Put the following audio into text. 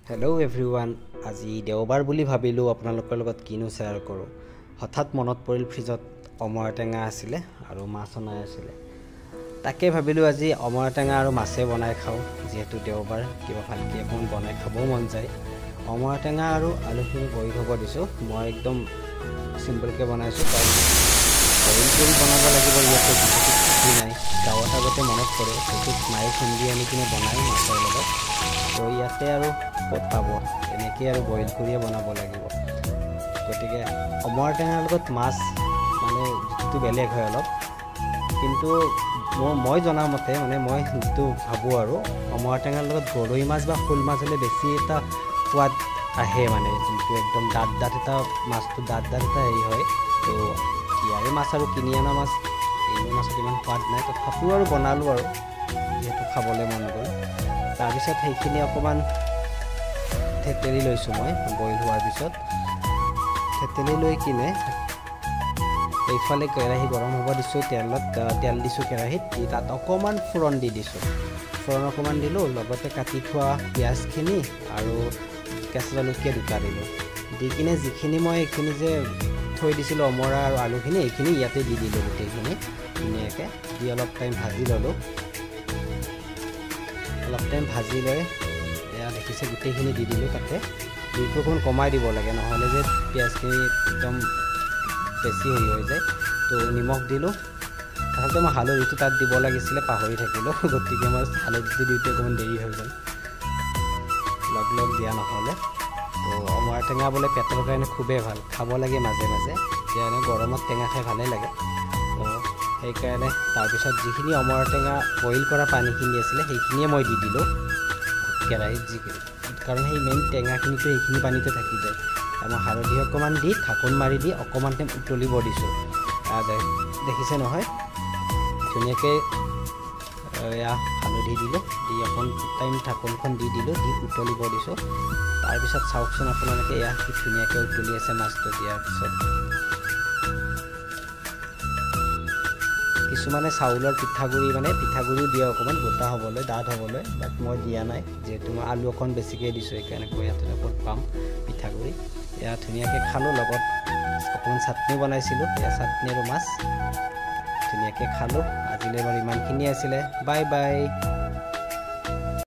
hello' everyone আজি দেওবাৰ বুলি ভাবিলোঁ আপোনালোকৰ লগত কিনো শ্বেয়াৰ কৰোঁ হঠাৎ মনত পৰিল ফ্ৰিজত অমৰা টেঙা আছিলে আৰু মাছ অনাই আছিলে তাকে ভাবিলোঁ আজি অমৰা টেঙা আৰু মাছে বনাই খাওঁ যিহেতু দেওবাৰ কিবা ভালকৈ অকণমান বনাই খাবও মন যায় অমৰা টেঙা আৰু আলুখিনি বইল হ'ব দিছোঁ মই একদম চিম্পলকৈ বনাইছোঁ বইল কৰি বনাব লাগিব ইয়াতে যিহেতু পুখুৰী নাই গাঁৱত আগতে মনত পৰে সেইটো মায়ে খুন্দি আনি কিনে বনাই মাছৰ লগত তো ইয়াতে আৰু ক'ত পাব এনেকৈ আৰু বইল কৰিয়ে বনাব লাগিব গতিকে অমৰা টেঙাৰ লগত মাছ মানে যিটো বেলেগ হয় অলপ কিন্তু মই জনামতে মানে মই যিটো ভাবোঁ আৰু অমৰা টেঙাৰ লগত গৰৈ মাছ বা শ'ল মাছ হ'লে বেছি এটা সোৱাদ আহে মানে যোনটো একদম দাঁত এটা মাছটো দাঁত এটা হেৰি হয় তো ইয়াৰে মাছ আৰু কিনি অনা মাছ এইবোৰ মাছত ইমান সোৱাদ নাই তথাপিও আৰু বনালোঁ আৰু যিহেতু খাবলৈ মন গ'ল তাৰপিছত সেইখিনি অকণমান থেতেলি লৈছোঁ মই বইল হোৱাৰ পিছত থেতেলি লৈ কিনে এইফালে কেৰাহী গৰম হ'ব দিছোঁ তেল দিছোঁ কেৰাহীত দি তাত অকণমান ফোৰণ দি দিছোঁ ফোৰণ অকণমান দিলোঁ লগতে কাটি থোৱা পিঁয়াজখিনি আৰু কেঁচা জলকীয়া দুটা দিলোঁ দি কিনে যিখিনি মই এইখিনি যে থৈ দিছিলোঁ অমৰা আৰু আলুখিনি এইখিনি ইয়াতে দি দিলোঁ গোটেইখিনি ধুনীয়াকৈ দি অলপ টাইম ভাজি ল'লোঁ অলপ টাইম ভাজি লৈ এয়া দেখিছে গোটেইখিনি দি দিলোঁ তাতে জুইটো অকণমান কমাই দিব লাগে নহ'লে যে পিঁয়াজখিনি একদম বেছি হেৰি হৈ যায় তো নিমখ দিলোঁ আচলতে মই হালধিটো তাত দিব লাগিছিলে পাহৰি থাকিলোঁ গতিকে মই হালধিটো দিওঁতে অকণমান দেৰি হৈ গ'ল লগ দিয়া নহ'লে তো অমৰা টেঙা বোলে পেটৰ কাৰণে খুবেই ভাল খাব লাগে মাজে মাজে এতিয়া এনে গৰমত টেঙা খাই ভালেই লাগে তো সেইকাৰণে তাৰপিছত যিখিনি অমৰা টেঙা বইল কৰা পানীখিনি আছিলে সেইখিনিয়ে মই দি দিলোঁ কেৰাহীত যিখিনি কাৰণ সেই মেইন টেঙাখিনিতো সেইখিনি পানীতে থাকি যায় মই হালধি অকণমান দি ঢাকোন মাৰি দি অকণমান টাইম উতলিব দিছোঁ দেখিছে নহয় ধুনীয়াকৈ এয়া হালধি দিলোঁ দি অকণ টাইম ঢাকোনখন দি দিলোঁ দি উতলিব দিছোঁ তাৰপিছত চাওকচোন আপোনালোকে এয়া কি ধুনীয়াকৈ উতলি আছে মাছটো দিয়াৰ পিছত কিছুমানে চাউলৰ পিঠাগুড়িও দিয়ে অকণমান গোটা হ'বলৈ ডাঠ হ'বলৈ বাট মই দিয়া নাই যিহেতু মই আলু অকণ বেছিকৈ দিছোঁ সেইকাৰণে ইয়াতে ক'ত পাম পিঠাগুড়ি এয়া ধুনীয়াকৈ খালোঁ লগত অকণমান চাটনি বনাইছিলোঁ এয়া চাটনি আৰু মাছ ধুনীয়াকৈ খালোঁ আজিলৈ বাৰু ইমানখিনি আছিলে বাই বাই